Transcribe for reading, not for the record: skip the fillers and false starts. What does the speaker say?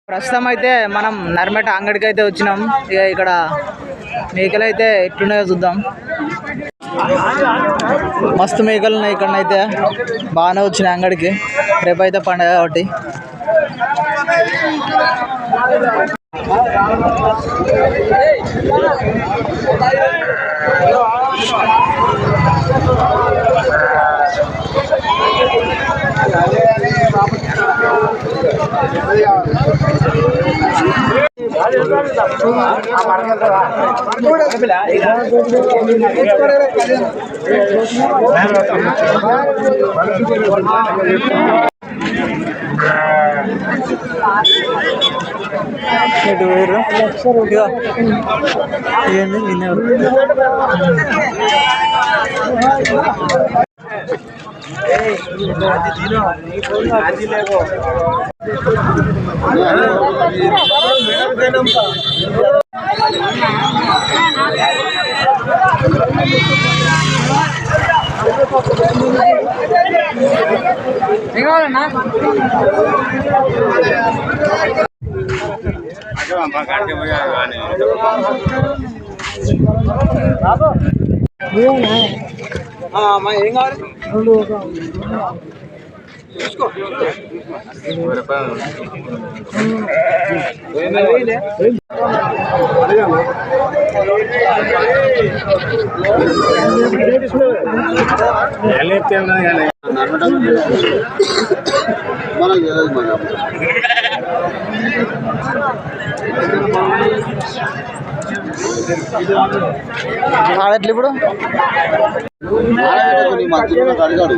ప్రస్తుతం అయితే మనం నర్మేట అంగడికి అయితే వచ్చినాం. ఇక ఇక్కడ మేకలు అయితే ఎట్లున్నాయో చూద్దాం. మస్తు మేకలు ఉన్నాయి ఇక్కడనైతే, బాగానే వచ్చినాయి అంగడికి. రేపైతే పండుగ కాబట్టి ఏం కావాలి? ఆడట్లు ఇప్పుడు అడిగాడు